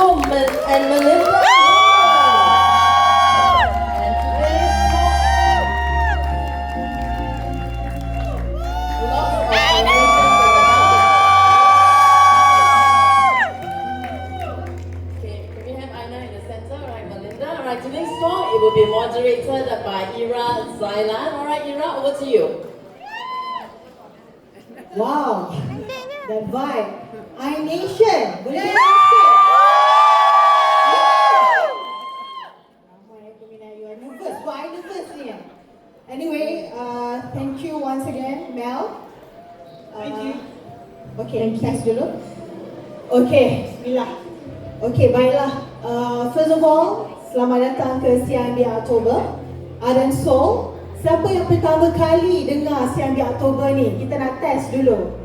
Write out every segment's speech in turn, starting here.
and Melinda Looi. And today's talk, lots of foundations in the house. Okay, can we have Aina in the center? Alright, Melinda. Alright, today's talk, it will be moderated by Ira Zailan. Alright, Ira, over to you. Wow, that vibe. iNation, boleh dengar sikit? You are nervous. Why nervous ni? Anyway, thank you once again, Mel. Thank you. Okay, thanks dulu. Okay, bismillah. Okay, baiklah. First of all, selamat datang ke CIMB Artober. Art and Soul. Siapa yang pertama kali dengar CIMB Artober ni? Kita nak test dulu.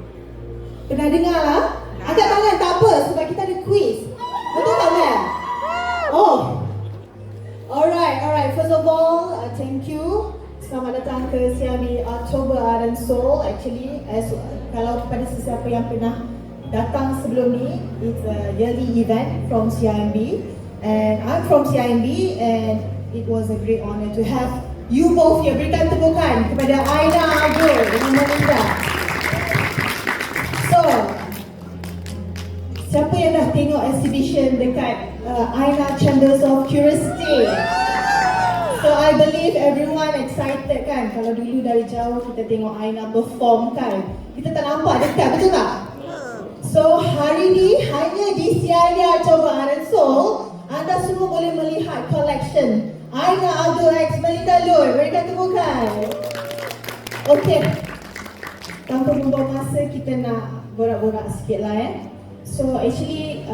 Pernah dengar lah? Angkat tangan tak apa sebab kita ada quiz. Betul tak, Mel? Oh. Alright. First of all, thank you. Selamat datang ke CIMB Artober Art and Soul. Actually, kalau kepada sesiapa yang pernah datang sebelum ni, it's a yearly event from CIMB. And I'm from CIMB and it was a great honor to have you both here. Berikan tepukan kepada Aina Abdul dan Melinda. So, siapa yang dah tengok exhibition dekat Aina Chambers of Curiosity? So, I believe everyone excited kan? Kalau dulu dari jauh kita tengok Aina perform kan? Kita tak nampak dekat, betul tak? So, hari ni hanya di CIMB Artober Art and Soul, anda semua boleh melihat collection Aina Abdul x Melinda Looi. Berikan tepukan. Okay, tanpa membuang masa, kita nak borak-borak sikit lah So actually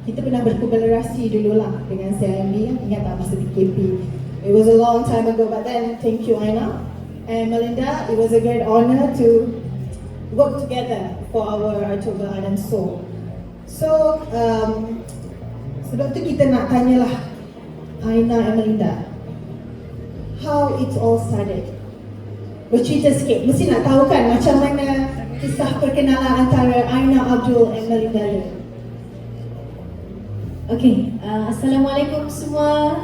kita pernah berkolaborasi dulu lah dengan CIMB. Ingat tak masa PKP? It was a long time ago, but then thank you Aina and Melinda. It was a great honor to work together for our Artober Art and Soul. So sebab tu kita nak tanyalah Aina and Melinda, how it all started. Bercerita sikit, mesti nak tahu kan macam mana kisah perkenalan antara Aina Abdul and Melinda Looi. Okay, Assalamualaikum semua.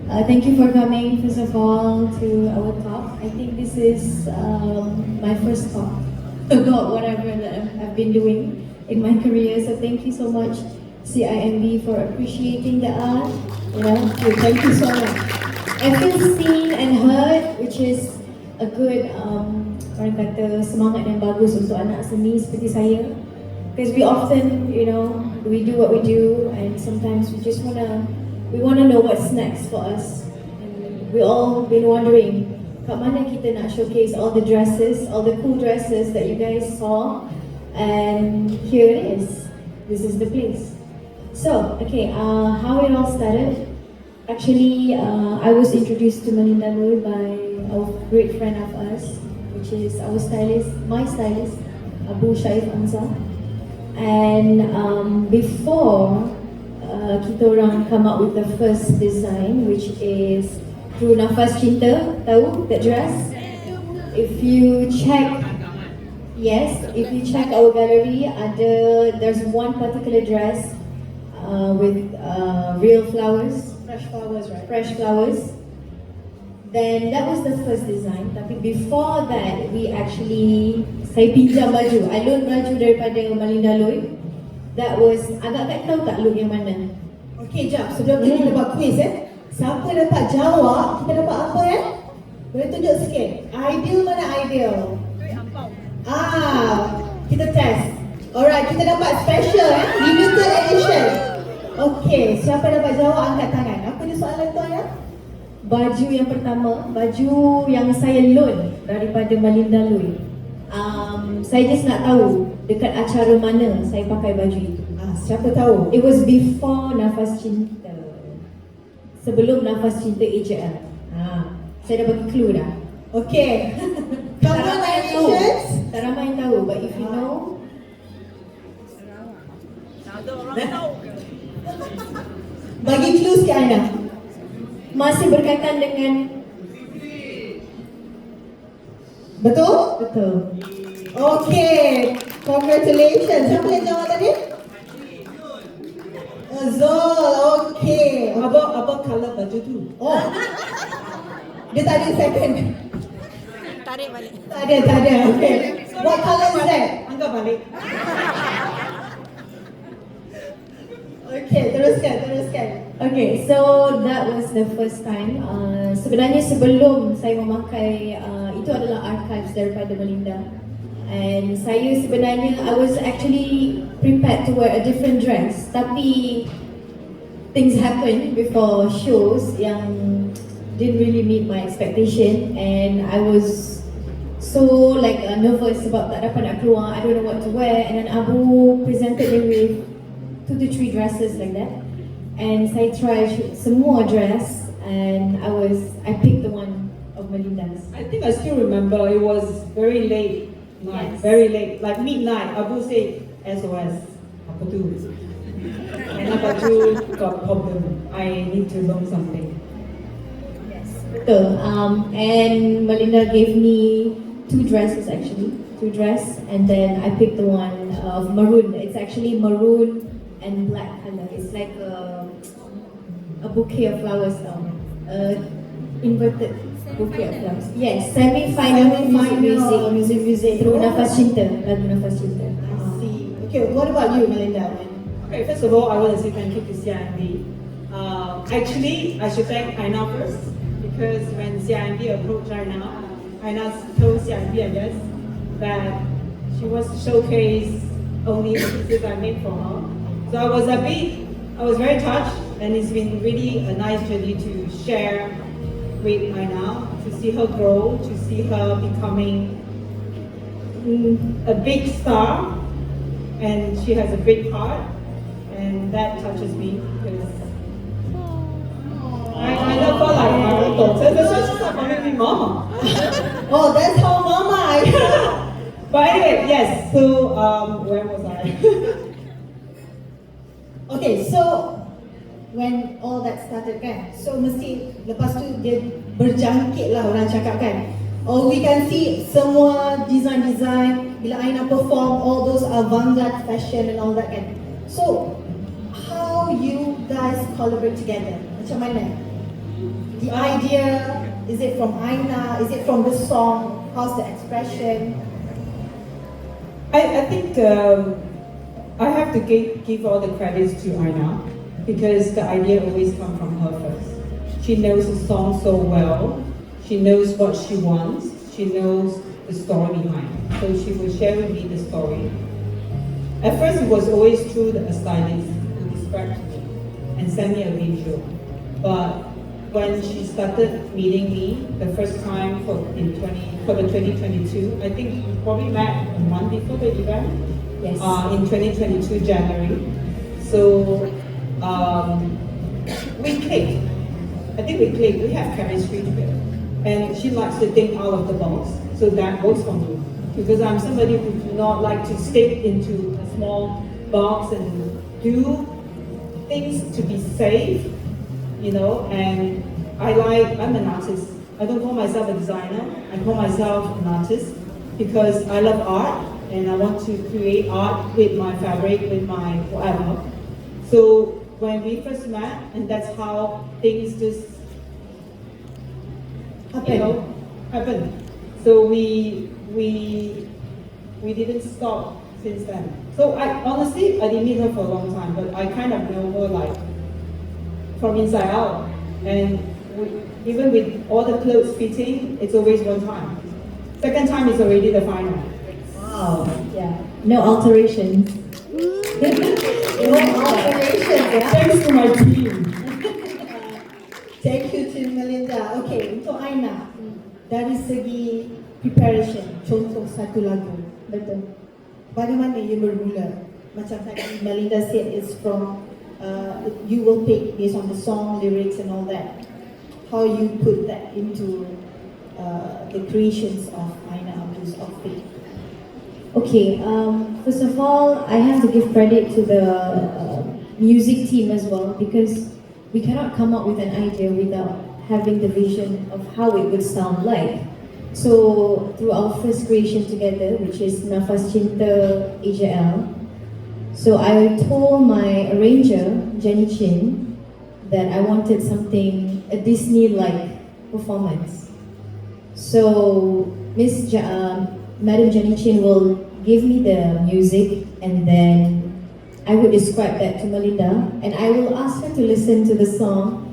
Thank you for coming first of all to our talk. I think this is my first talk about whatever that I've been doing in my career. So thank you so much CIMB for appreciating the art. Thank you so much. I feel seen and heard, which is a good orang kata semangat yang bagus untuk anak seni seperti saya. Because we often, we do what we do, and sometimes we just wanna know what's next for us. And we all been wondering, kat mana kita nak showcase all the dresses, all the cool dresses that you guys saw, and here it is. This is the place. So, okay, how it all started. Actually, I was introduced to Melinda Looi by a great friend of us, which is our stylist, my stylist, Abu Shaif Amza. And before kita orang come up with the first design, which is through Nafas Cinta, tahu that dress? If you check our gallery, there's one particular dress with real flowers, fresh flowers. Then that was the first design. Tapi before that, saya pinjam baju. I loan baju daripada Melinda Looi. That was, agak-agak tahu tak look yang mana? Okay, jap. Sebelum kita buat quiz siapa dapat jawab, kita dapat apa Boleh tunjuk sikit. Ideal mana ideal? Kita test. Alright, kita dapat special limited edition. Okay, siapa dapat jawab angkat tangan. Apa dia soalan tu Baju yang pertama, baju yang saya loan daripada Melinda Looi. Saya just nak tahu dekat acara mana saya pakai baju itu. Siapa tahu? It was before Nafas Cinta. Sebelum Nafas Cinta AJL. Saya dah bagi clue dah. Okay. Congratulations. Tak ramai yang tahu, but if you know. Bagi clue sikit Aina. Masih berkaitan dengan. Betul? Betul. Okay. Congratulations. Siapa yang jawab tadi? Dia tak ada second. Tarik balik. Tak ada. Okay. What color is that? Anggap balik. Okay, teruskan. Okay, so that was the first time. Sebenarnya sebelum saya memakai itu adalah archives daripada Melinda. And saya sebenarnya I was actually prepared to wear a different dress, tapi things happen before shows yang didn't really meet my expectation, and I was so like nervous about tak dapat nak keluar. I don't know what to wear, and then Abu presented me with 2 to 3 dresses like that, and saya try semua dress, and I picked the one of Melinda's. I think I still remember it was very late night, Yes. very late, like midnight. Abu said SOS. Apa tu? And baju got problem. I need to learn something. Betul. And Melinda gave me 2 dresses actually, 2 dress, and then I picked the one of maroon. It's actually maroon and black color. It's like a bouquet of flowers now. Inverted bouquet of flowers. Yes, semi-final music through Nafas Cinta, lagu Nafas Cinta. I see. Okay, what about you, Melinda? Okay, first of all, I want to say thank you to CIMB. Actually, I should thank Aina first, because when CIMB approached Aina told CIMB, I guess, that she wants to showcase only the pieces I made for her. So I was very touched, and it's been really a nice journey to share with Aina, to see her grow, to see her becoming a big star, and she has a big heart, and that touches me because I love her like my own daughter. That's why she's not calling me mama. Oh, that's how Mama. But anyway, yes. So where was I? Okay, so when all that started kan, so mesti lepas tu dia berjangkit lah orang cakap kan. Oh, we can see semua design bila Aina perform all those avant-garde fashion and all that kan. So how you guys collaborate together? Macam mana? The idea, is it from Aina? Is it from the song? How's the expression? I think I have to give all the credits to Aina, because the idea always comes from her first. She knows the song so well. She knows what she wants. She knows the story behind. So she will share with me the story. At first, it was always through a stylist who described to me and sent me a visual. But when she started meeting me the first time for the 2022, I think we probably met a month before the event. Yes. In 2022 January. So we clicked. I think we clicked. We have chemistry together. And she likes to think out of the box, so that works for me. Because I'm somebody who do not like to stick into a small box and do things to be safe, you know. And I'm an artist. I don't call myself a designer. I call myself an artist because I love art and I want to create art with my fabric, with my whatever. So when we first met, and that's how things just happen. So we didn't stop since then. So I didn't meet her for a long time, but I kind of know her like from inside out. And even with all the clothes fitting, it's always one time. Second time is already the final. Wow. Yeah, no alterations. No alterations, yeah. Thanks to my team. Thank you to Melinda. Okay, untuk Aina, dari segi preparation, contoh satu lagu, Betul. bagaimana ia bermula? Macam tadi Melinda said, it's from you will pick based on the song, lyrics and all that. How you put that into the creations of Aina Abdul's outfit? Okay, first of all, I have to give credit to the music team as well, because we cannot come up with an idea without having the vision of how it would sound like. So through our first creation together, which is Nafas Cinta AJL, so I told my arranger, Jenny Chin, that I wanted something, a Disney-like performance. So Madam Jenny Chin will give me the music, and then I would describe that to Melinda, and I will ask her to listen to the song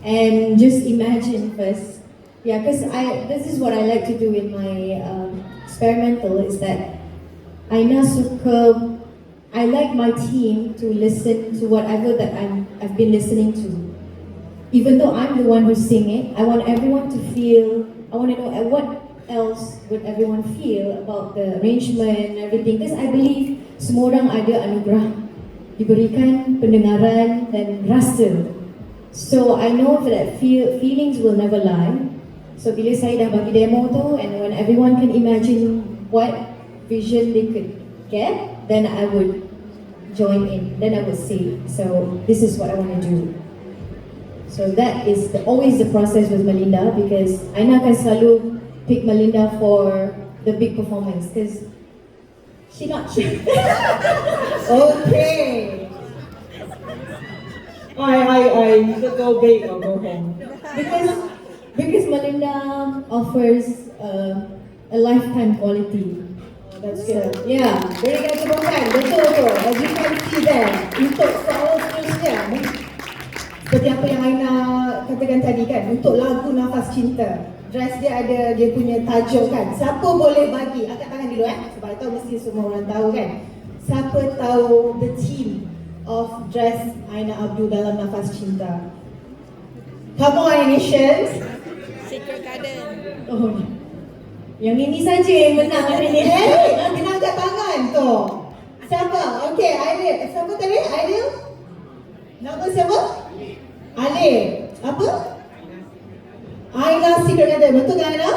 and just imagine first. Yeah, because this is what I like to do in my experimental, is that Aina suka, I like my team to listen to whatever that I've been listening to. Even though I'm the one who sing it, I want everyone to feel, I want to know what else would everyone feel about the arrangement and everything. Because I believe semua orang ada anugerah, diberikan pendengaran dan rasa. So I know that feelings will never lie. So bila saya dah bagi demo tu, and when everyone can imagine what vision they could get, then I would join in, then I would say, so this is what I want to do. So that is always the process with Melinda, because Aina akan selalu pick Melinda for the big performance, because she not cheap. Okay. I either go big or go home. Because Melinda offers a lifetime quality. That's good. Yeah. Berikan tepukan, betul. As you can see there, untuk soal seterusnya, seperti apa yang Aina katakan tadi kan, untuk lagu Nafas Cinta, dress dia ada dia punya tajuk kan. Siapa boleh bagi? Angkat tangan dulu sebab I tahu mesti semua orang tahu kan. Siapa tahu the theme of dress Aina Abdul dalam Nafas Cinta? Come on, nations. Secret Garden. Oh, yang ini saja yang menang hari ini. Kena angkat tangan tu. Siapa? Okay, Aidil. Siapa tadi? Aidil? Nama siapa? Alif. Apa? Aina Secret Garden. Betul kan Aina?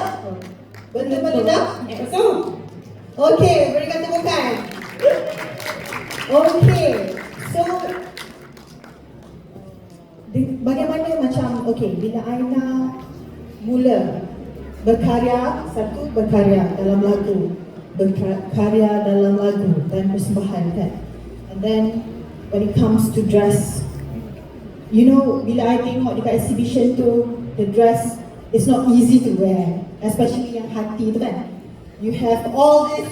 Betul Melinda? Betul. Okay, berikan tepukan. Okay, so bagaimana macam, okay, bila Aina mula berkarya dalam lagu, berkarya dalam lagu dan persembahan kan, and then when it comes to dress, you know, bila I tengok dekat exhibition tu, the dress is not easy to wear, especially yang hati tu kan. You have all this.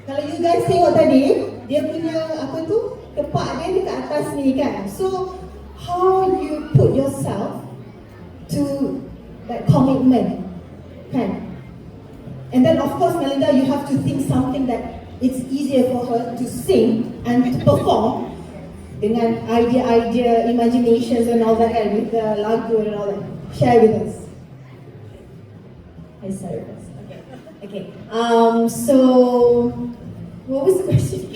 Kalau you guys tengok tadi, dia punya apa tu, kepak dia dekat atas ni kan. So how you put yourself to that commitment kan. And then of course Melinda, you have to think something that it's easier for her to sing and to perform dengan idea, imaginations and all that, and with the lagu and all that. Share with us. I start first. Okay. So what was the question?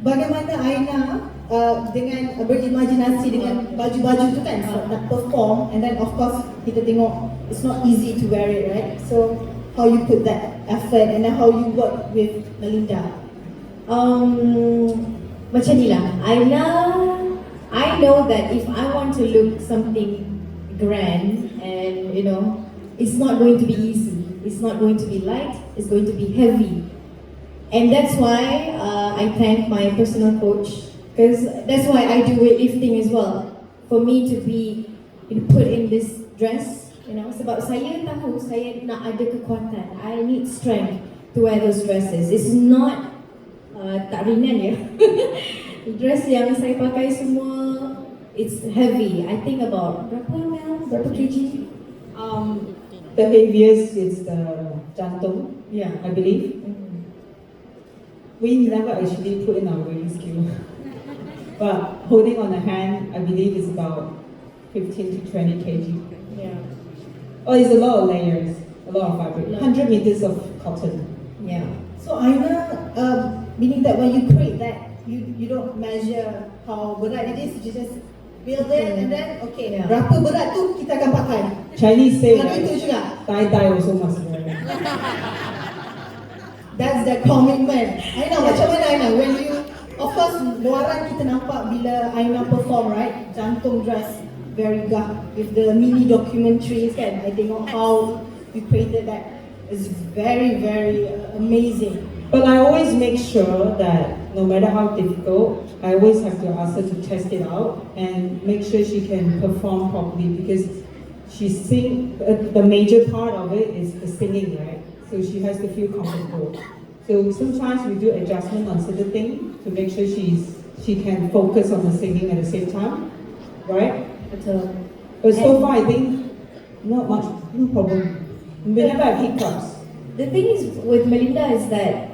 Bagaimana Aina dengan berimajinasi dengan baju-baju tu kan, nak perform, and then of course kita tengok it's not easy to wear it, right? So how you put that effort and then how you work with Melinda? Macam ni lah. I know that if I want to look something grand, and you know, it's not going to be easy. It's not going to be light. It's going to be heavy. And that's why I thank my personal coach, because that's why I do weightlifting as well. For me to be put in this dress, you know, sebab saya tahu saya nak ada kekuatan. I need strength to wear those dresses. It's not tak ringan ya. Dress yang saya pakai semua, it's heavy. I think about berapa kg? The heaviest is the jantung, Yeah. I believe. We never actually put in our weighing scale. But holding on a hand, I believe is about 15 to 20 kg. Yeah. Oh, it's a lot of layers, a lot of fabric. 100 meters of cotton. Yeah. So Aina, meaning that when you create that, you don't measure how berat it is, you just build it and then okay, Yeah. berapa berat tu kita akan pakai. Chinese say, Kalau itu juga. tie also must wear. That's the commitment. Aina, macam mana Aina? When you, of course, luaran kita nampak bila Aina perform, right? Jantung dress, very gah. With the mini documentaries kan, I tengok how you created that. It's very, very amazing. But I always make sure that no matter how difficult, I always have to ask her to test it out and make sure she can perform properly because the major part of it is the singing, right? So she has to feel comfortable. So sometimes we do adjustment on certain things to make sure she can focus on the singing at the same time, right? But so far I think not much, no problem. We never have hiccups. The thing is with Melinda is that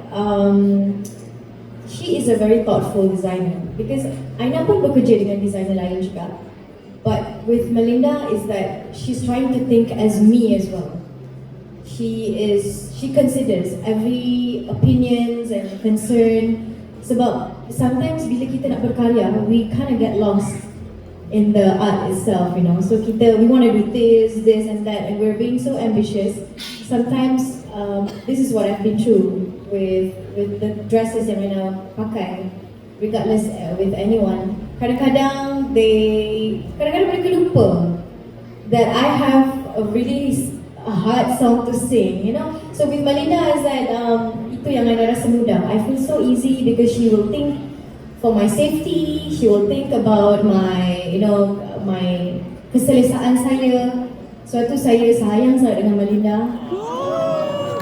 she is a very thoughtful designer because Aina pun bekerja dengan designer lain juga. But with Melinda is that she's trying to think as me as well. She considers every opinions and concern sebab sometimes bila kita nak berkarya we kind of get lost in the art itself, you know. So we want to do this and that, and we're being so ambitious. Sometimes this is what I've been through with the dresses yang Aina pakai, regardless with anyone. Kadang-kadang mereka lupa that I have a hard song to sing, you know. So with Melinda is that itu yang Aina rasa mudah. I feel so easy because she will think for my safety, she will think about my, you know, my keselesaan saya. Suatu saya sayang sangat dengan Melinda.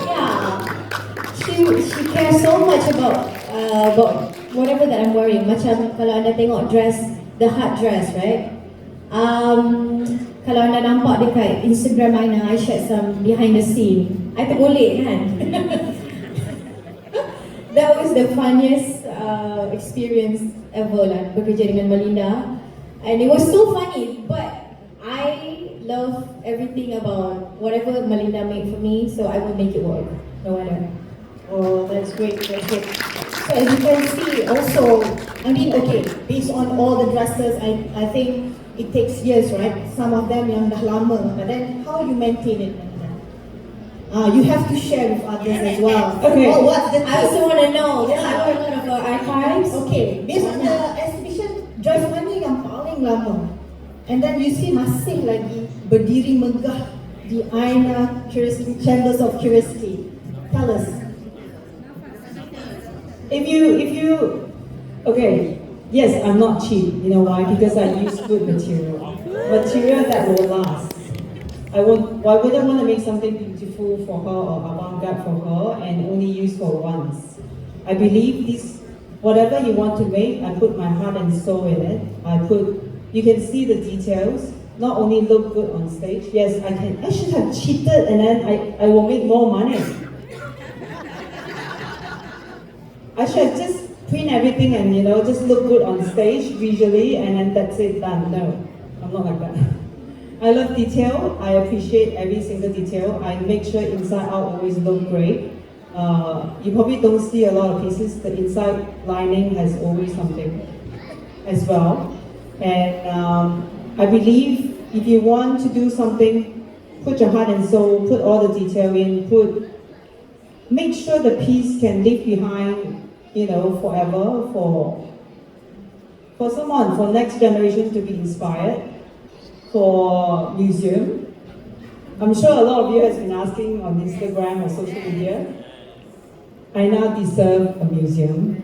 Yeah, she cares so much about whatever that I'm wearing. Macam kalau anda tengok dress, the hard dress, right? Kalau anda nampak dekat Instagram Aina, I shared some behind the scene. I tergolek kan? That was the funniest experience ever lah, bekerja dengan Melinda. And it was so funny, but I love everything about whatever Melinda made for me, so I will make it work, no matter. Oh, that's great, that's great. So as you can see also, I mean, okay, based on all the dresses, I think it takes years, right? Some of them yang dah lama, but then how you maintain it? You have to share with others as well. Okay. Oh, what's the I also want to know, there's a lot of archives. Okay, based on the exhibition, dress mana yang paling lama? And then you see masih lagi berdiri megah di Aina Chambers of Curiosity. Tell us. If you, okay, yes, I'm not cheap. You know why? Because I use good material that will last. I wouldn't want to make something beautiful for her or avant-garde for her and only use for once. I believe this, whatever you want to make, I put my heart and soul in it. You can see the details. Not only look good on stage. Yes, I should have cheated and then I will make more money. I should have just print everything and just look good on stage visually and then that's it, done. No, I'm not like that. I love detail. I appreciate every single detail. I make sure inside out always look great. You probably don't see a lot of pieces. The inside lining has always something as well. And I believe if you want to do something, put your heart and soul, put all the detail in, make sure the piece can live behind, forever for someone, for next generation to be inspired, for museum. I'm sure a lot of you has been asking on Instagram or social media. I now deserve a museum.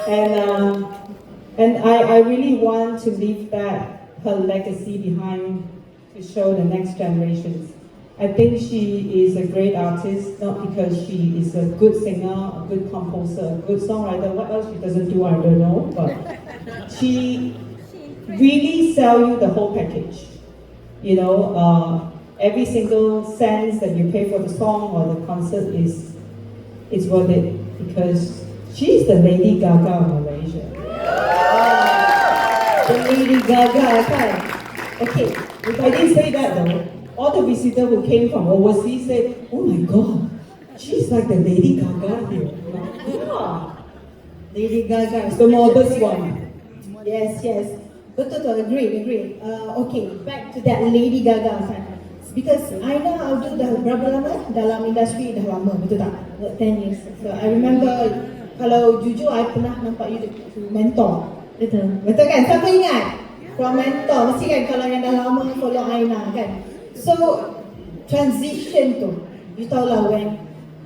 And I really want to leave her legacy behind to show the next generations. I think she is a great artist, not because she is a good singer, a good composer, a good songwriter. What else she doesn't do, I don't know. But she really sells you the whole package. Every single cent that you pay for the song or the concert is worth it because she's the Lady Gaga of Malaysia. The Lady Gaga, kan? Okay, I didn't say that though. All the visitors who came from overseas said, "Oh my God, she's like the Lady Gaga here." Yeah. Lady Gaga. The modest one. Yes. Betul, agree. Okay, back to that Lady Gaga kan. Because Aina Abdul dah berapa lama dalam industri, dah lama, betul tak? 10 years. So I remember, kalau jujur, I pernah nampak you mentor. Betul kan? Siapa ingat? From mentor, mesti kan kalau yang dah lama follow Aina kan. So transition tu, you tahu lah when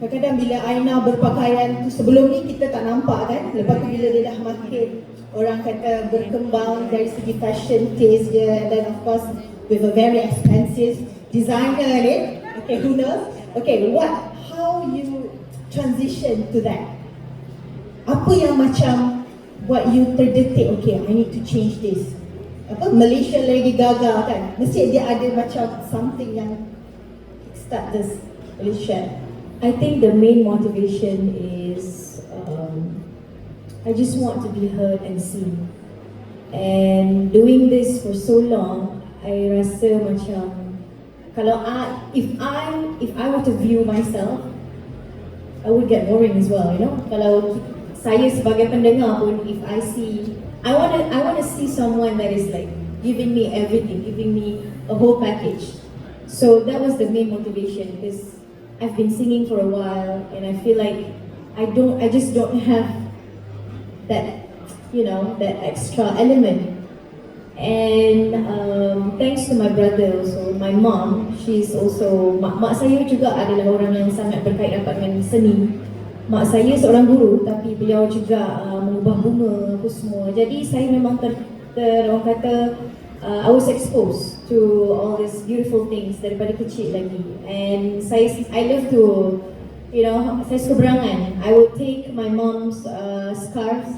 Kadang-kadang bila Aina berpakaian tu, sebelum ni kita tak nampak kan. Lepas tu bila dia dah makin orang kata berkembang dari segi fashion taste dia, and then of course with a very expensive designer ni. Okay, who knows? Okay, how you transition to that? Apa yang macam buat you terdetik, okay, I need to change this. Malaysia lagi gagal kan? Mesti dia ada macam something yang start this. Malaysia. I think the main motivation is I just want to be heard and seen. And doing this for so long, I rasa macam kalau if I were to view myself, I would get boring as well, you know. Kalau saya sebagai pendengar pun, if I see, I want to see someone that is like giving me everything, giving me a whole package. So that was the main motivation, because I've been singing for a while and I feel like I just don't have that, you know, that extra element. And thanks to my brother also, my mom, she's also, mak saya juga adalah orang yang sangat berkait rapat dengan seni. Mak saya seorang guru, tapi beliau juga mengubah bunga apa semua. Jadi saya memang orang kata I was exposed to all these beautiful things daripada kecil lagi. And I love to, you know, saya suka berangan. I would take my mom's scarves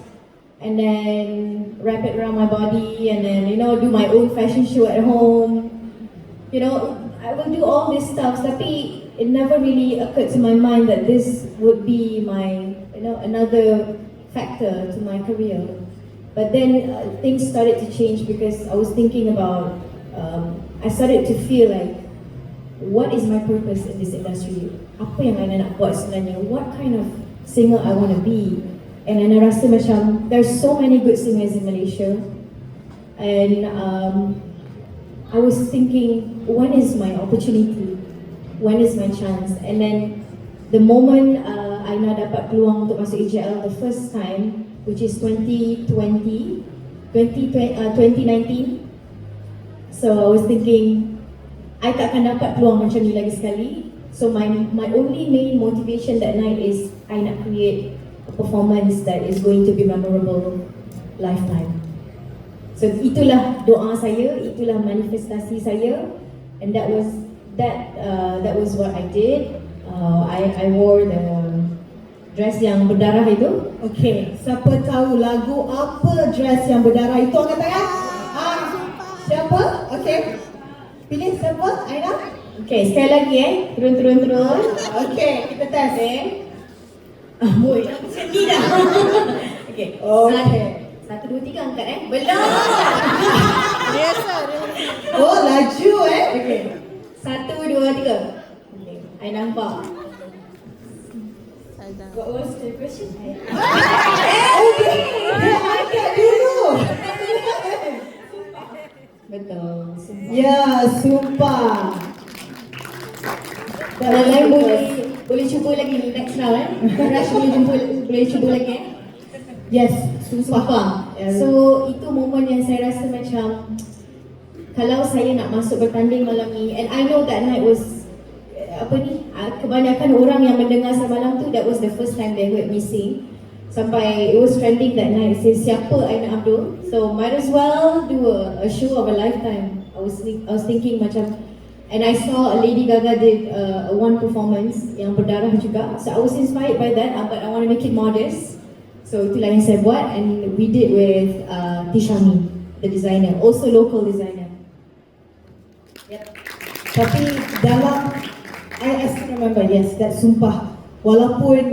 and then wrap it around my body and then, you know, do my own fashion show at home. You know, I will do all this stuff, tapi it never really occurred to my mind that this would be my, you know, another factor to my career. But then things started to change because I was thinking about, I started to feel like, what is my purpose in this industry? Apa yang Aina nak buat sebenarnya? What kind of singer I want to be? And Aina rasa macam, there's so many good singers in Malaysia. And I was thinking, when is my opportunity? When is my chance? And then the moment Aina dapat peluang untuk masuk EJL the first time, which is 2019. So I was thinking, I takkan dapat peluang macam ni lagi sekali. So my only main motivation that night is I nak create a performance that is going to be memorable lifetime. So itulah doa saya, itulah manifestasi saya, and that was what I did. I wore the dress yang berdarah itu. Okay, siapa tahu lagu apa dress yang berdarah itu? Angkat tangan. Siapa? Okay. Pilih siapa? Aina? Okay, sekali lagi turun. Okay, kita test. Boy, macam ni dah. Okay. Okay. 1, 2, 3 angkat Belum. Biasa. Oh, laju Okay. 1, 2, 3. Okay. I nampak. What was the question? Okay, dia angkat dulu. Betul. Ya, sumpah. Kalau lain boleh cuba lagi next round Rush boleh cuba lagi Yes, sumpah. So itu momen yang saya rasa macam kalau saya nak masuk bertanding malam ni, and I know that night was kebanyakan orang yang mendengar semalam tu, that was the first time they heard me sing. Sampai it was trending that night, say siapa Aina Abdul. So might as well do a show of a lifetime. I was thinking macam, and I saw Lady Gaga did one performance yang berdarah juga. So I was inspired by that, but I want to make it modest. So itulah yang saya buat, and we did with Tishami, the designer, also local designer. Yep. Tapi dalam I still remember, yes, that sumpah. Walaupun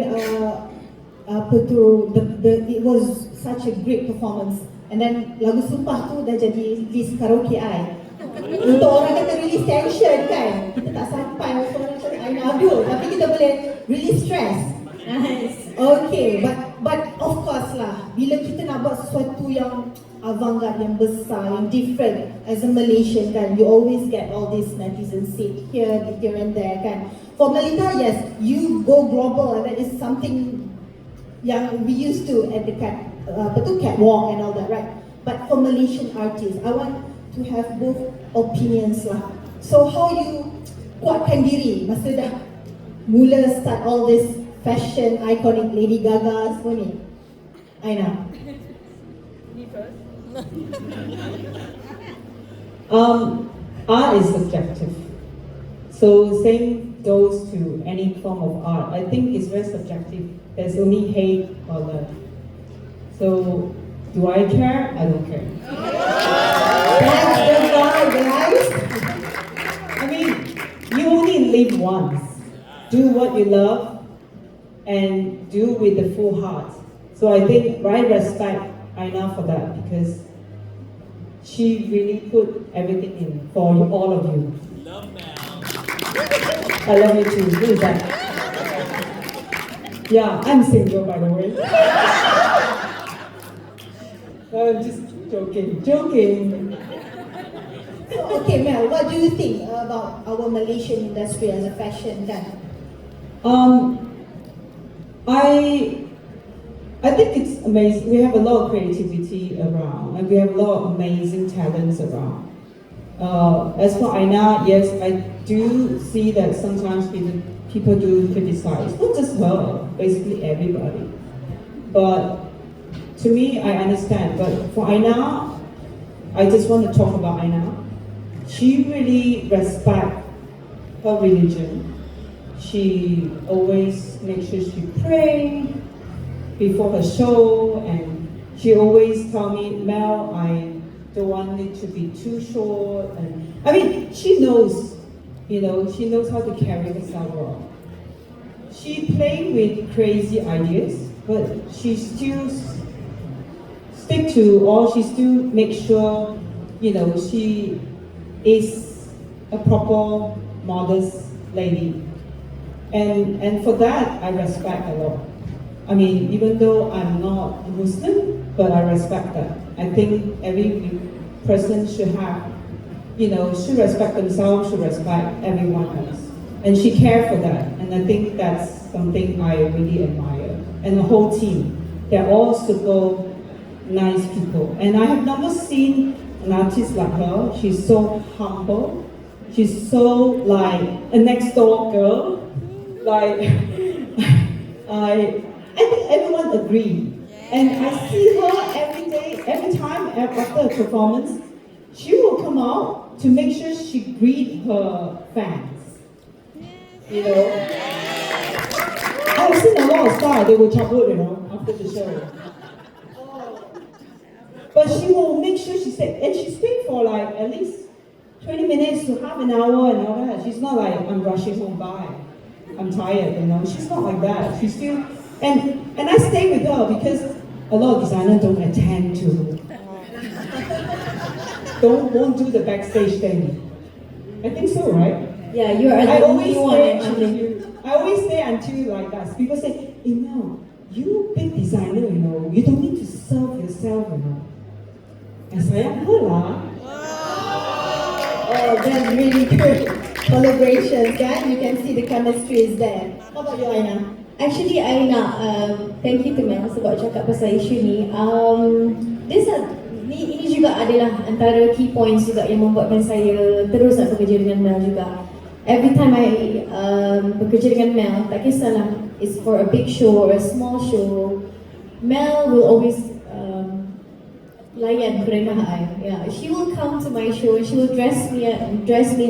it was such a great performance, and then lagu sumpah tu dah jadi list karaoke I. Untuk orang kata release tension kan, kita tak sampai untuk orang macam Aina Abdul, tapi kita boleh release stress. Nice. Okay, but of course lah, bila kita nak buat sesuatu yang avant-garde, yang besar, yang different as a Malaysian kan, you always get all these netizens say here and there kan. For Melinda, yes, you go global, and that is something yang we used to at the catwalk and all that, right? But for Malaysian artists, I want to have both opinions lah. So how you kuatkan diri masa dah mula start all this fashion iconic Lady Gaga semua ni? Aina. Art is subjective. So same goes to any form of art. I think it's very subjective. There's only hate or love. So do I care? I don't care. That's the vibe, guys. I mean, you only live once. Do what you love and do with the full heart. So I think I respect Aina for that because she really put everything in for all of you. Love Mel. I love you too. Who is that? Yeah, I'm single by the way. I'm just joking. So, okay, Mel, what do you think about our Malaysian industry as a fashion kan? I think it's amazing. We have a lot of creativity around, and we have a lot of amazing talents around. As for Aina, yes, I do see that sometimes people do criticize, not just her, basically everybody. But to me, I understand. But for Aina, I just want to talk about Aina. She really respects her religion. She always makes sure she prays before her show, and she always tell me, Mel, I don't want it to be too short. And I mean, she knows, she knows how to carry herself well. She play with crazy ideas, but she still stick to, or she still make sure, she is a proper, modest lady. And for that, I respect a lot. I mean, even though I'm not a Muslim, but I respect that. I think every person should have, should respect themselves, should respect everyone else. And she cared for that. And I think that's something I really admire. And the whole team, they're all super nice people. And I have never seen an artist like her. She's so humble. She's so like a next door girl. Like, I think everyone agrees. And I see her every day, every time after a performance, she will come out to make sure she greet her fans. I've seen a lot of stars, they will cabut, after the show. But she will make sure she stay, and she stays for like at least 20 minutes to half an hour and all that. She's not like, I'm rushing home by. I'm tired, She's not like that. She's still, and I stay with her because a lot of designers don't attend to, won't do the backstage thing. I think so, right? Yeah, you are the only one actually. I always stay until like that. People say, Mel, you big designer, you don't need to serve yourself, I say, hola. Oh, that's really good. Collaborations, kan? You can see the chemistry is there. How about you, Aina? Actually, Aina, thank you to Mel sebab cakap pasal isu ni. Ini juga adalah antara key points juga yang membuatkan saya terus nak bekerja dengan Mel juga. Every time I bekerja dengan Mel, tak kisahlah it's for a big show or a small show, Mel will always layan kerendah I. Yeah, she will come to my show and she will dress me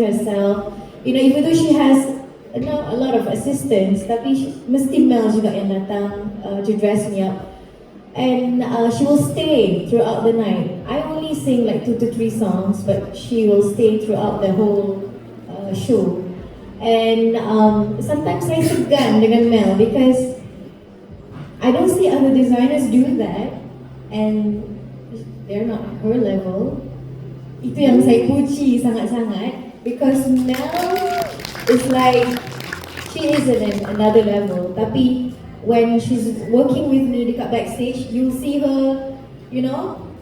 herself. Even though she has a lot of assistants, tapi mesti Mel juga yang datang to dress me up. And she will stay throughout the night. I only sing like 2 to 3 songs, but she will stay throughout the whole show. And sometimes I segan dengan Mel because I don't see other designers do that, and they're not her level. Itu yang saya puji sangat-sangat because Mel is like, she is at another level. Tapi when she's working with me dekat backstage, you'll see her,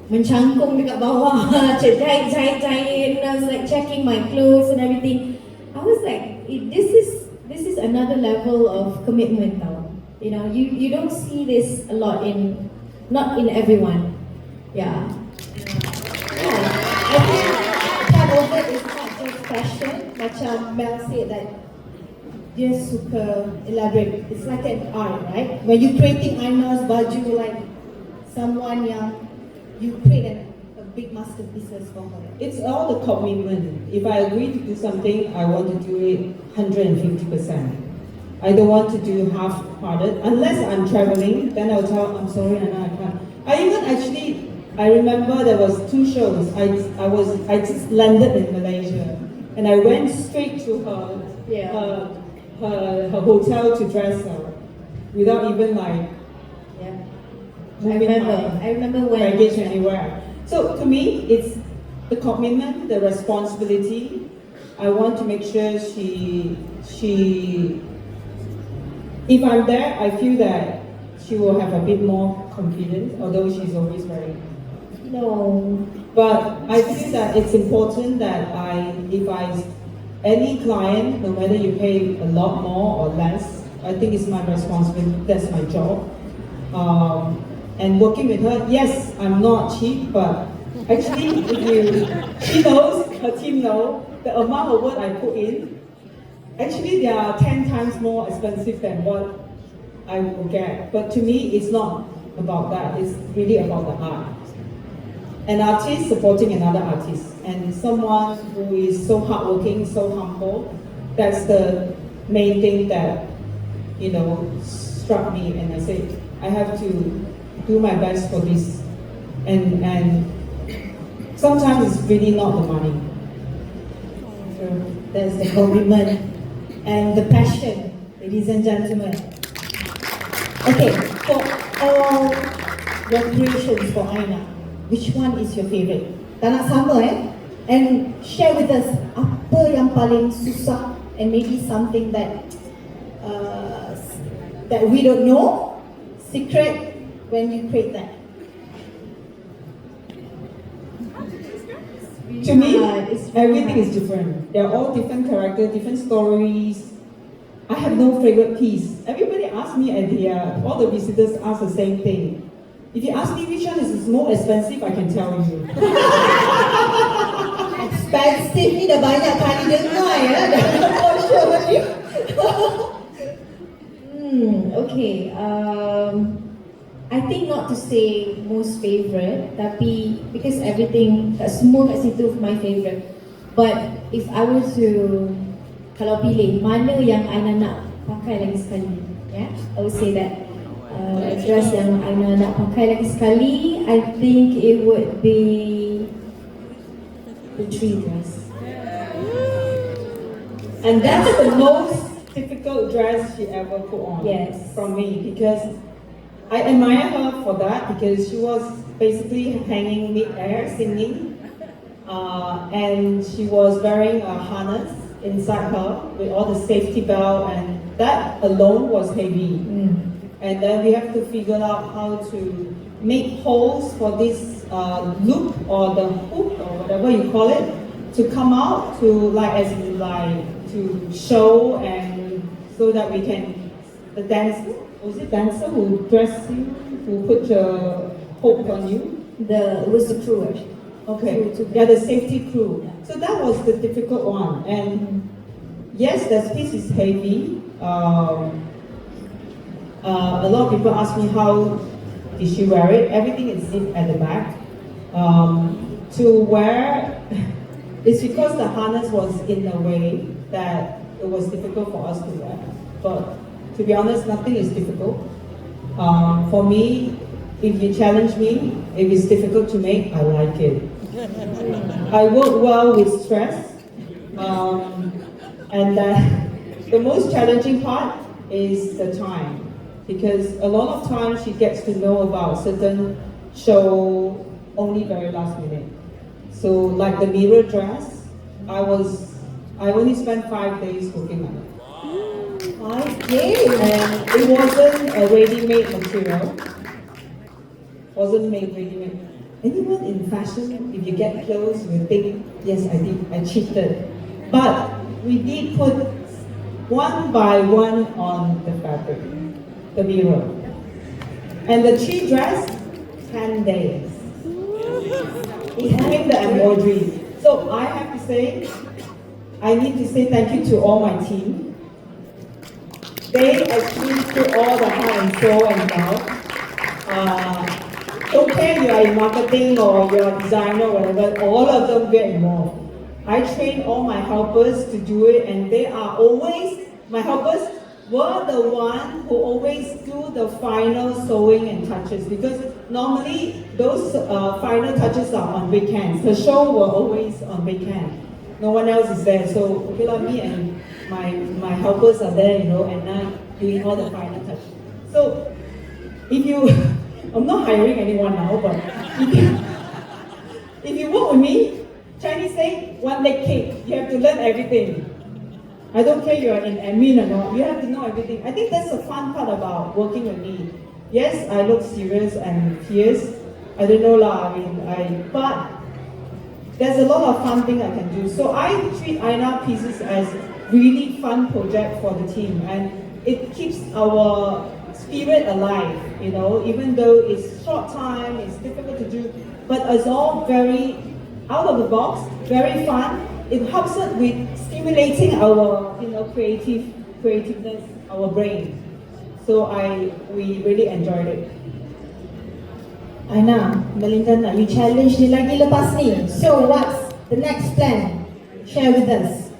mencangkung dekat bawah, jahit, and I was like checking my clothes and everything. I was like, this is another level of commitment now. You don't see this a lot not in everyone. Yeah. I think part of it is not just fashion. Macam Mel said that dia suka elaborate. It's like an art, right? When you creating Aina's baju, like someone yang you create a big masterpieces for her. It's all the commitment. If I agree to do something, I want to do it 150%. I don't want to do half-hearted. Unless I'm traveling, then I'll tell, I'm sorry, Aina, I can't. I remember there was 2 shows. I just landed in Malaysia, and I went straight to her hotel to dress her, without even like moving I remember when. baggage anywhere. So to me, it's the commitment, the responsibility. I want to make sure if I'm there, I feel that she will have a bit more confidence, although she's always very. No. But I feel that it's important that any client, no matter you pay a lot more or less, I think it's my responsibility, that's my job. And working with her, yes, I'm not cheap, but actually, she knows, her team knows, the amount of work I put in, actually they are 10 times more expensive than what I will get. But to me, it's not about that, it's really about the art. An artist supporting another artist, and someone who is so hardworking, so humble, that's the main thing that, struck me, and I said, I have to do my best for this. And sometimes it's really not the money. So that's the commitment and the passion, ladies and gentlemen. Okay, for all your creations for Aina, which one is your favorite? Tak nak sama and share with us apa yang paling susah and maybe something that that we don't know, secret when you create that. To me, everything is different. They're all different characters, different stories. I have no favorite piece. Everybody asks me, and all the visitors ask the same thing. If you ask me which one is more expensive, I can tell you. Expensive ni dah banyak kali dengar for sure. Okay. I think not to say most favorite, tapi because everything semua kat situ my favorite. But if I were to kalau pilih mana yang Aina nak pakai lagi sekali, I would say that dress yang Aina nak pakai lagi sekali, I think it would be the tree dress. And that's the most difficult dress she ever put on. Yes. From me, because I admire her for that, because she was basically hanging mid-air singing, and she was wearing a harness inside her with all the safety belt, and that alone was heavy. And then we have to figure out how to make holes for this loop or the hook or whatever you call it to come out to to show, and so that we can the dancer who dressed you, who put the hook on you. It was the crew actually. Okay, yeah, the safety crew. So that was the difficult one, and yes, that piece is heavy. A lot of people ask me how did she wear it. Everything is zipped at the back. To wear, it's because the harness was in a way that it was difficult for us to wear. But to be honest, nothing is difficult. For me, if you challenge me, if it's difficult to make, I like it. I work well with stress, and the most challenging part is the time. Because a lot of times she gets to know about certain show only very last minute. So like the mirror dress, I only spent 5 days working on it. 5 days? And it wasn't a ready-made material. Wasn't made ready-made. Anyone in fashion, if you get clothes, you think, yes, I cheated. But we did put one by one on the fabric. The mirror. And the tree dress, 10 days. Including the embroidery. So I have to say, I need to say thank you to all my team. they actually put all the heart and soul and love. Don't care you are in marketing or you are a designer or whatever, all of them get involved. I train all my helpers to do it, and they are always, my helpers were the one who always do the final sewing and touches, because normally those final touches are on weekends. The show were always on weekend. No one else is there, so okay, like me and my helpers are there, and now doing all the final touches. So if you, I'm not hiring anyone now, but if you work with me, Chinese say one leg cake. You have to learn everything. I don't care you're in admin or not, you have to know everything. I think that's the fun part about working with me. Yes, I look serious and fierce. I don't know lah, but there's a lot of fun thing I can do. So I treat Aina pieces as really fun project for the team, and it keeps our spirit alive, even though it's short time, it's difficult to do, but it's all very out of the box, very fun. It helps us with stimulating our, creativeness, our brain. So we really enjoyed it. Aina, Melinda nak you challenge ni lagi lepas ni. So what's the next plan? Share with us.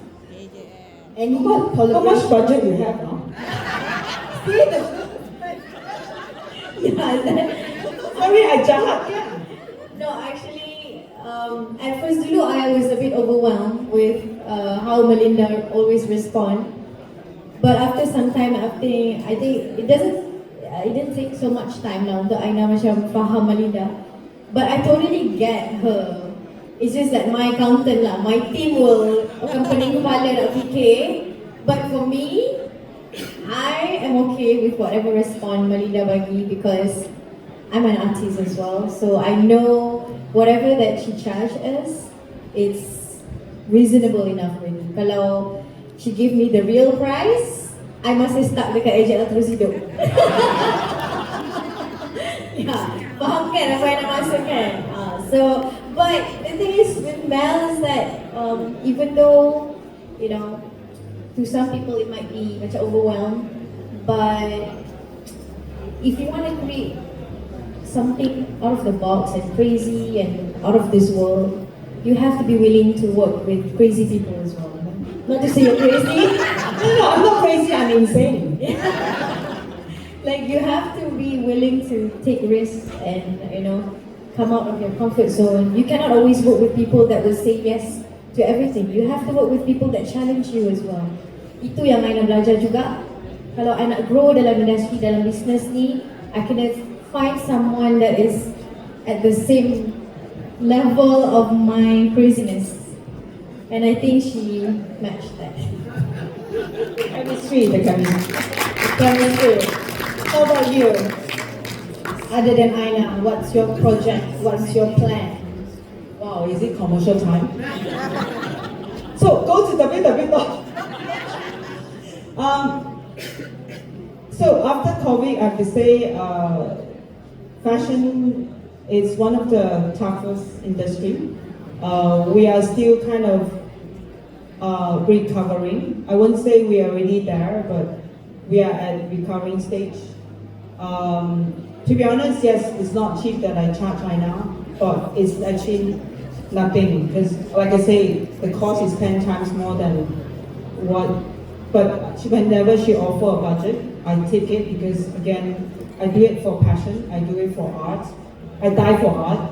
Any How much budget you have now? See the Sorry, I jahat kan? No, actually, at first dulu I was a bit overwhelmed with how Melinda always respond. But after some time, I think it didn't take so much time now untuk Aina macam faham Melinda. But I totally get her. It's just that my accountant lah, my team will pening kepala nak fikir. But for me, I am okay with whatever response Melinda bagi because I'm an artist as well. So I know whatever that she charge us, it's reasonable enough for me. Kalau she give me the real price, I masih stuck dekat ejek lah terus hidup. Ya, faham kan apa yang nak maksud kan? But the thing is with Mel is that even though, to some people it might be macam overwhelmed, but if you want to create something out of the box and crazy and out of this world, you have to be willing to work with crazy people as well. Not to say you're crazy. No, I'm not crazy, I'm insane. Like you have to be willing to take risks and come out of your comfort zone. You cannot always work with people that will say yes to everything. You have to work with people that challenge you as well. Itu yang I nak belajar juga. Kalau I nak grow dalam industri, dalam business ni, I kena find someone that is at the same level of my craziness. And I think she matched that. Chemistry, the chemistry. chemistry. How about you? Other than Aina, what's your project? What's your plan? Wow, is it commercial time? So go to www. So after COVID, I have to say, fashion is one of the toughest industry. We are still kind of recovering. I won't say we are already there, but we are at recovering stage. To be honest, yes, it's not cheap that I charge right now, but it's actually nothing because, like I say, the cost is 10 times more than what. But whenever she offer a budget, I take it because again, I do it for passion. I do it for art. I die for art.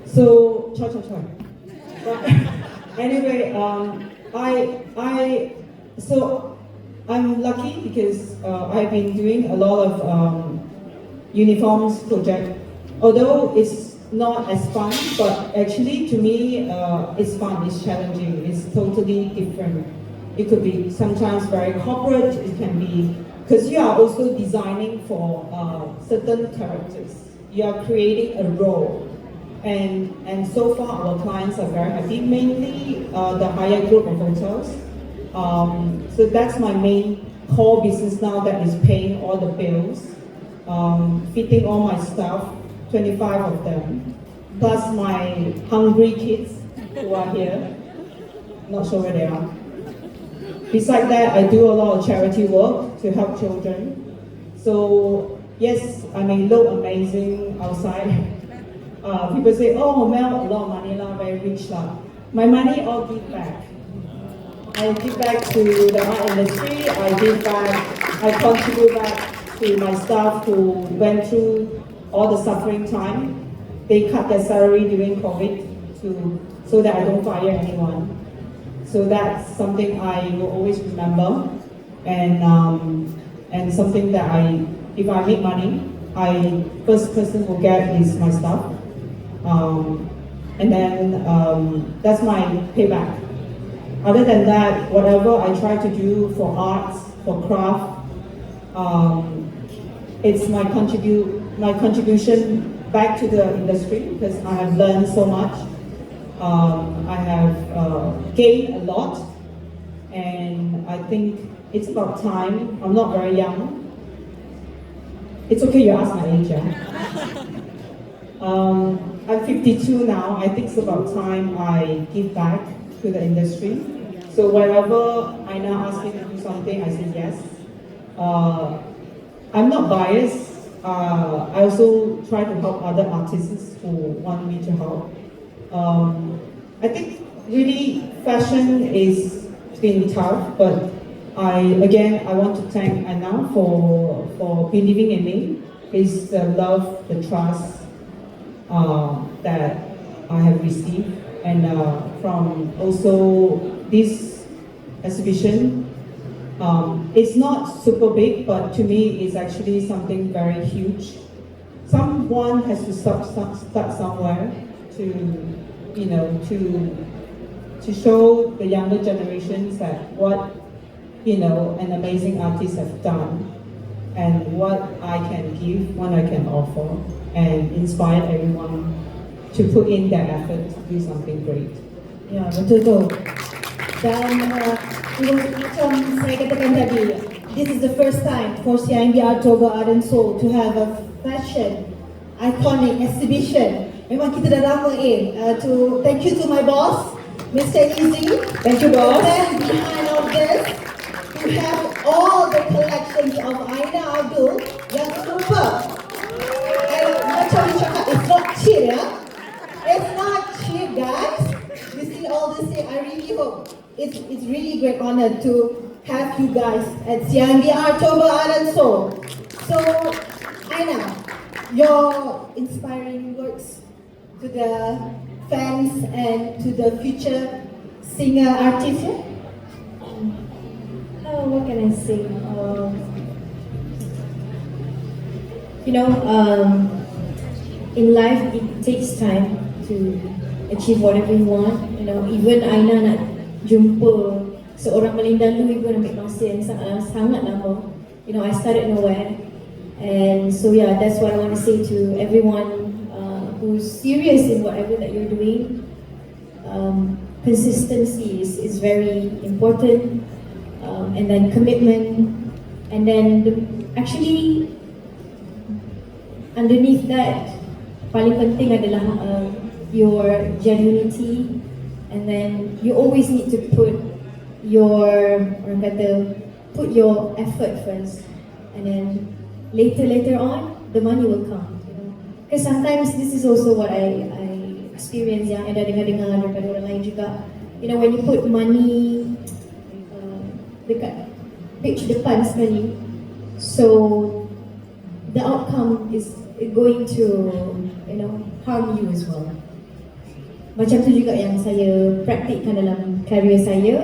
So, But anyway, so I'm lucky because I've been doing a lot of uniforms project. Although it's not as fun, but actually to me, it's fun, it's challenging, it's totally different. It could be sometimes very corporate, it can be, because you are also designing for certain characters. You are creating a role. And so far our clients are very happy, mainly the higher group of hotels. So that's my main core business now that is paying all the bills, fitting all my staff, 25 of them, plus my hungry kids who are here, not sure where they are. Besides that, I do a lot of charity work to help children. So yes, I may look amazing outside. People say, oh, Mel, a lot of money lah, very rich lah. My money all give back. I give back to the art industry. I give back. I contribute back to my staff who went through all the suffering time. They cut their salary during COVID so that I don't fire anyone. So that's something I will always remember, and something that if I make money, first person will get is my staff, and then that's my payback. Other than that, whatever I try to do for arts, for craft, it's my contribution back to the industry, because I have learned so much. I have gained a lot, and I think it's about time. I'm not very young. It's okay, you ask my age. I'm 52 now. I think it's about time I give back to the industry. So wherever Aina asks me to do something, I say yes. I'm not biased. I also try to help other artists who want me to help. I think really fashion is been tough, but I want to thank Aina for believing in me. It's the love, the trust that I have received, and from also this exhibition. It's not super big, but to me it's actually something very huge. Someone has to start somewhere to show the younger generations that what an amazing artist have done, and what I can give, what I can offer, and inspire everyone to put in their effort to do something great. Ya, betul tu. Dan macam saya katakan tadi, this is the first time for CIMB Artober Art and Soul to have a fashion iconic exhibition. Memang kita dah lama thank you to my boss, Mr. Easy. Thank you, boss. And behind all this, we have all the collections of Aina Abdul yang super. And macam you cakap, it's not cheap, ya. It's not cheap, guys. You see all this here, I really hope it's really great honor to have you guys at CIMB Artober Art and Soul. So, Aina, your inspiring words to the fans and to the future singer artists. What can I say? In life it takes time to achieve whatever you want. Even Aina nak jumpa seorang Melinda Looi pun ambil masa yang sangat lama. I started nowhere, and so yeah, that's what I want to say to everyone who's serious in whatever that you're doing. Consistency is very important, and then commitment, and then actually underneath that, paling penting adalah your genuinity, and then you always need to put your effort first, and then later on the money will come. Because sometimes this is also what I experience, yang ada dengar daripada orang lain juga. When you put money dekat page depan sekali, so the outcome is going to harm you as well. Macam tu juga yang saya praktikkan dalam career saya.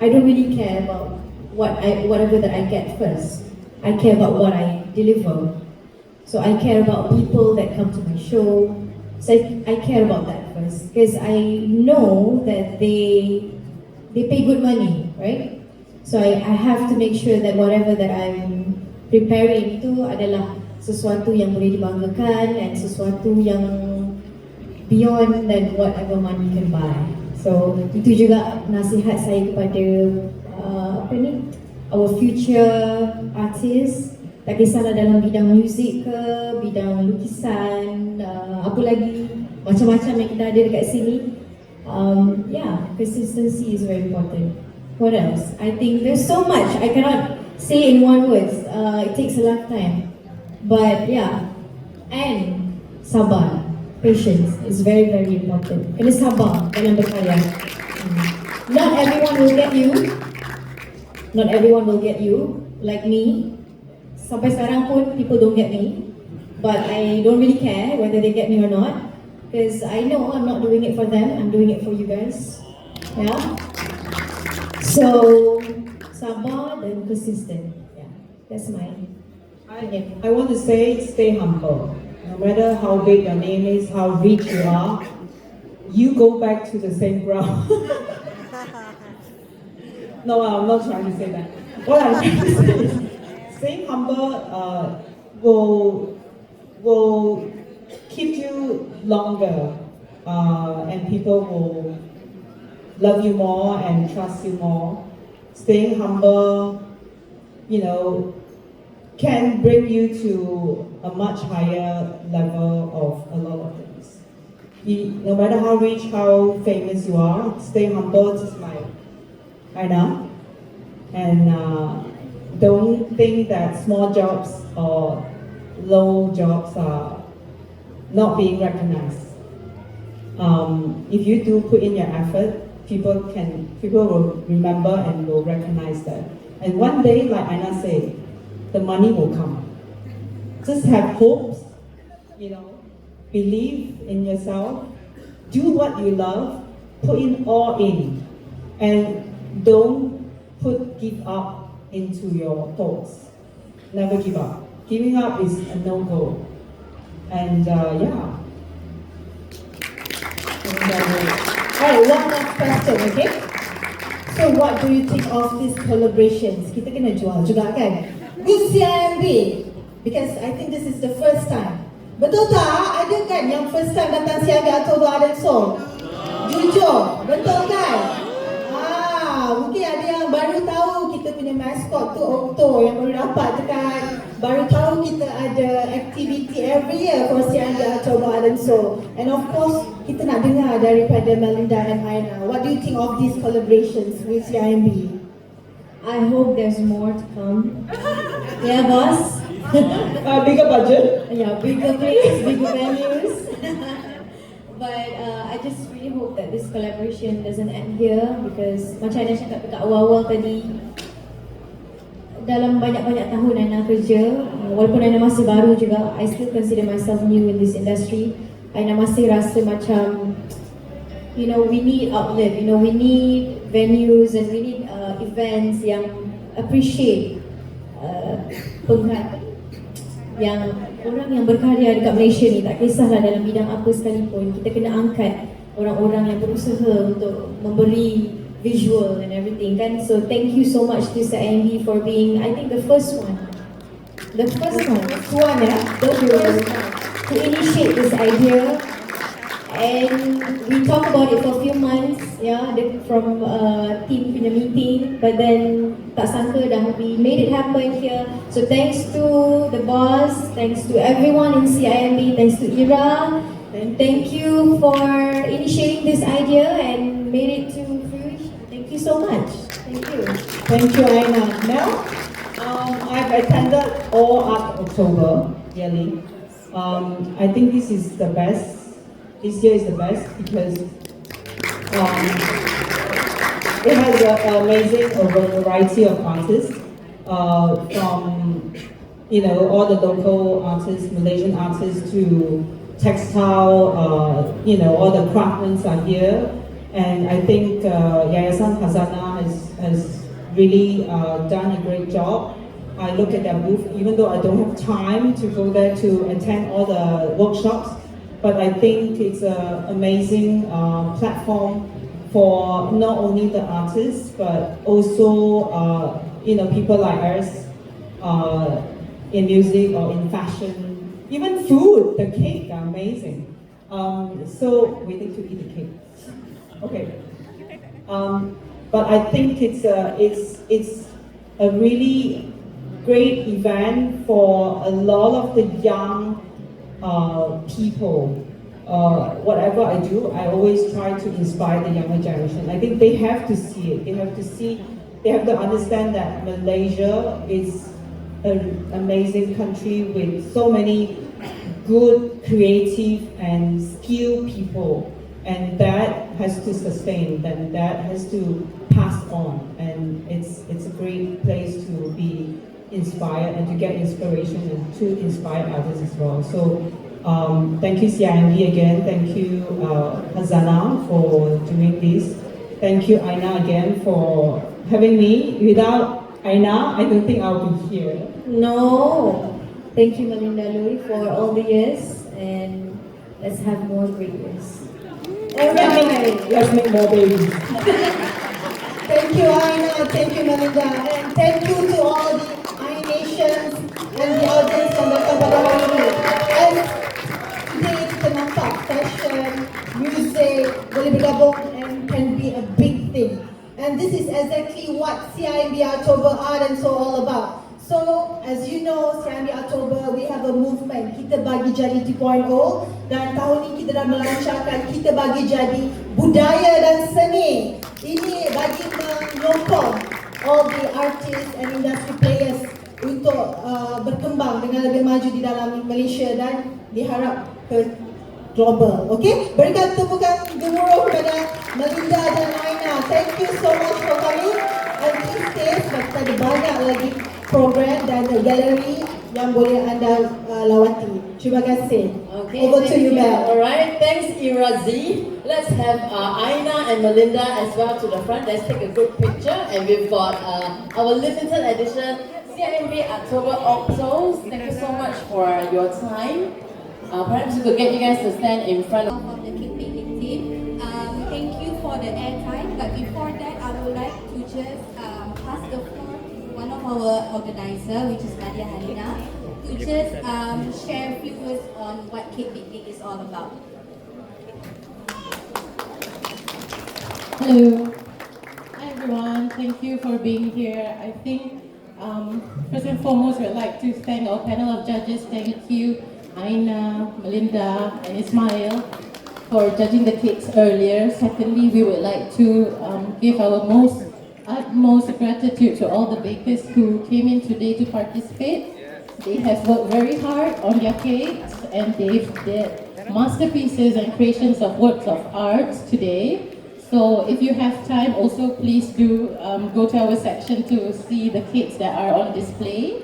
I don't really care about whatever that I get first. I care about what I deliver. So I care about people that come to my show. So I care about that first, because I know that they pay good money, right? So I have to make sure that whatever that I'm preparing itu adalah sesuatu yang boleh dibanggakan, and sesuatu yang beyond than whatever money can buy. So itu juga nasihat saya kepada our future artists. Tak kisahlah dalam bidang muzik ke, bidang lukisan, apa lagi, macam-macam yang kita ada dekat sini. Yeah, consistency is very important. What else? I think there's so much I cannot say in one word. It takes a lifetime. But yeah, and sabar, patience is very very important. Kena sabar dalam berkarya. Not everyone will get you. Not everyone will get you. Like me, sampai sekarang pun people don't get me. But I don't really care whether they get me or not. Because I know I'm not doing it for them, I'm doing it for you guys. Yeah? So, sabar dan consistent. Yeah, that's mine. I want to say, stay humble. No matter how big your name is, how rich you are, you go back to the same ground. No, I'm not trying to say that. What I'm trying to say is, staying humble will keep you longer, and people will love you more and trust you more. Staying humble, can bring you to a much higher level of a lot of things. No matter how rich, how famous you are, stay humble, just like Aina. And don't think that small jobs or low jobs are not being recognized. If you do put in your effort, people will remember and will recognize that. And one day, like Aina said, the money will come. Just have hopes, believe in yourself, do what you love, put in all in, and don't give up into your thoughts. Never give up. Giving up is a no-go. And yeah. Alright, one last question, okay? So what do you think of these collaborations? Kita kena jual juga kan? Good CIMB, because I think this is the first time. Betul tak? Ada kan yang first time datang CIMB Artober ada song? Jujur, betul kan? Mungkin ada yang baru tahu kita punya mascot tu Okto yang baru dapat tu kan. Baru tahu kita ada activity every year for CIMB Artober and so. And of course, kita nak dengar daripada Melinda and Aina. What do you think of these collaborations with CIMB? I hope there's more to come. Yeah, boss? Bigger budget? Yeah, bigger place, bigger venues. But I just really hope that this collaboration doesn't end here because macam Aina cakap dekat awal-awal tadi, dalam banyak-banyak tahun Aina kerja, walaupun Aina masih baru juga, I still consider myself new in this industry. Aina masih rasa macam, we need outlet, we need venues and we need events yang appreciate yang orang yang berkarya dekat Malaysia ni, tak kisahlah dalam bidang apa sekalipun, kita kena angkat orang-orang yang berusaha untuk memberi visual and everything kan. So thank you so much to CIMB for being, I think, the first one to initiate this idea. And we talked about it for a few months, from team punya meeting, but then tak sangka dah we made it happen here. So thanks to the boss, thanks to everyone in CIMB, thanks to Ira, and thank you for initiating this idea and made it to fruition. Thank you so much. Thank you. Thank you, Aina. Mel, I've attended all Art October yearly. I think this is the best. This year is the best because it has an amazing variety of artists from all the local artists, Malaysian artists to textile, all the craftsmen are here, and I think Yayasan Khazanah has really done a great job. I look at their booth, even though I don't have time to go there to attend all the workshops. But I think it's an amazing platform for not only the artists, but also people like us in music or in fashion, even food. The cake are amazing. So we need to eat the cake. Okay. But I think it's a really great event for a lot of the young people whatever I do, I always try to inspire the younger generation. I think they have to see it. They have to understand that Malaysia is an amazing country with so many good, creative, and skilled people, and that has to sustain, and that has to pass on, and it's a great place to be inspired and to get inspiration and to inspire others as well. So thank you CIMB again, thank you Hazana for doing this, thank you Aina again for having me. Without Aina, I don't think I'll be here. No. Thank you, Melinda Looi, for all the years, and let's have more great years. Alright. Let's make more babies. Thank you, Aina. Thank you, Melinda. And thank you to all the I Nations and the audience yang datang pada hari ini. And today kita nampak fashion, music, boleh bergabung and can be a big thing. And this is exactly what CIMB Artober Art and so all about. So, as you know, CIMB Artober, we have a movement. Kita bagi jadi 2.0 dan tahun ini kita dah melancarkan kita bagi jadi budaya dan seni. Ini bagi menyokong all the artists and industry players untuk berkembang dengan lebih maju di dalam Malaysia dan diharap ke global. Okay? Berikan tepukan gemuruh kepada Melinda dan Aina. Thank you so much for coming. And please stay sebab kita ada banyak lagi program dan galeri yang boleh anda lawati. Terima kasih. Okay, Over to you, Mel. Alright, thanks Ira Z. Let's have Aina and Melinda as well to the front. Let's take a group picture. And we've got our limited edition CIMB Artober Octos. Thank you so much for your time. Perhaps we could get you guys to stand in front of the Cake Picnic team. Thank you for the airtime, but before that, I would like to just pass the floor to one of our organizers, which is Nadia Halina, to just share a few words on what Cake Picnic is all about. Hello. Hi everyone, thank you for being here. I think first and foremost, we'd like to thank our panel of judges. Thank you, Aina, Melinda, and Ismail for judging the cakes earlier. Secondly, we would like to give our utmost gratitude to all the bakers who came in today to participate. They have worked very hard on their cakes and they've did masterpieces and creations of works of art today. So if you have time, also please do go to our section to see the cakes that are on display.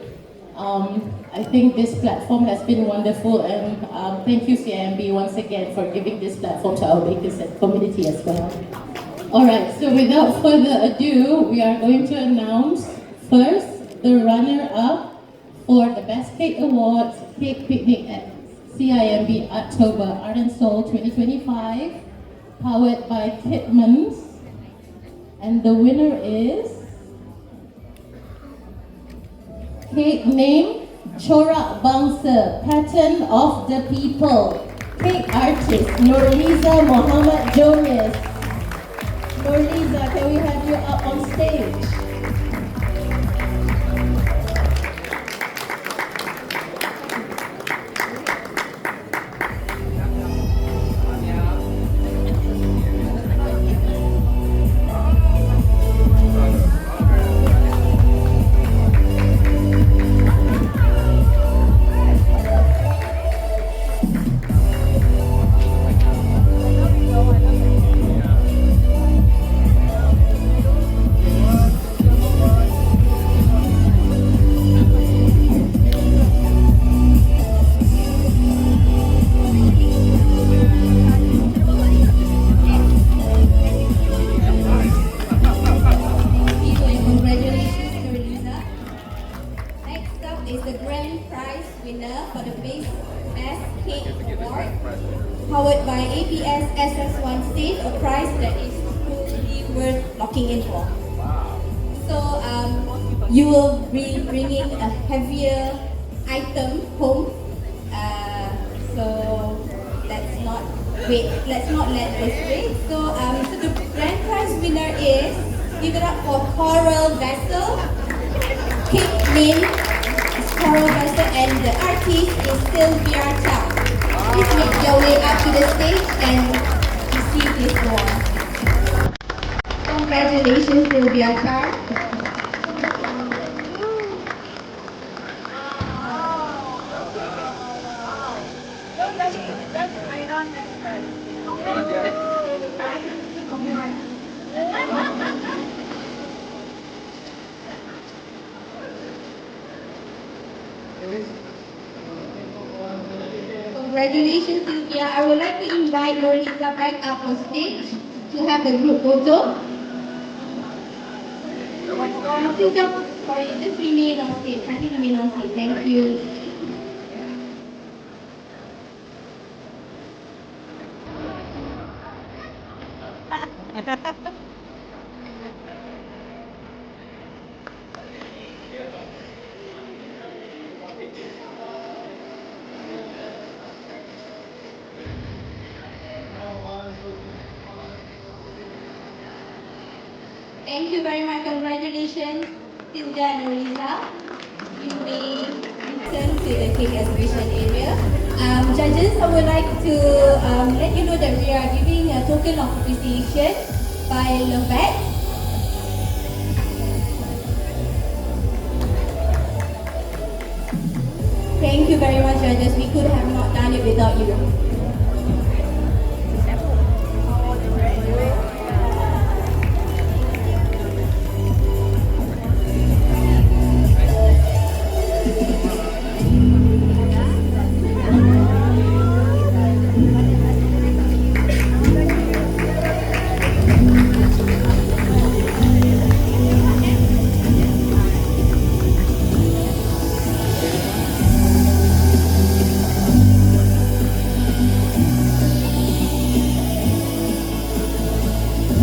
I think this platform has been wonderful, and thank you CIMB once again for giving this platform to our bakers and community as well. Alright, so without further ado, we are going to announce first the runner-up for the Best Cake Awards Cake Picnic at CIMB Artober Art and Soul 2025, powered by Kitmans, and the winner is cake name Corak Bangsa, Pattern of the People. Cake artist Nurliza Muhammad Jonas. Nurliza, can we have you up on stage? Powered by APS SS1 Save, a prize that is truly worth locking in for. So you will be bringing a heavier item home. So let's not let this wait. So the grand prize winner is, give it up for Coral Vessel. Cake name is Coral Vessel and the artist is Sylvia Chow. please make your way up to the stage and receive this award. Congratulations, Sylvia Char. Congratulations, Sylvia. I would like to invite Lorisa back up on stage to have the group photo. Sylvia, sorry, just remain on stage. Kindly remain on stage. Thank you. Thank you very much. Congratulations, Sylvia and Lorisa. You may return to the cake exhibition area. Judges, I would like to let you know that we are giving a token of appreciation by Levette. Thank you very much, judges. We could have not done it without you.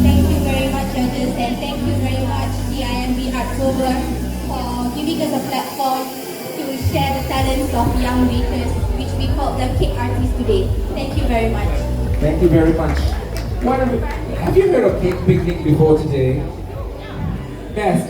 Thank you very much, judges, and thank you very much, CIMB Artober, for giving us a platform to share the talents of young bakers, which we call them cake artists today. Thank you very much. Thank you very much. Have you heard of cake picnic before today? Yes,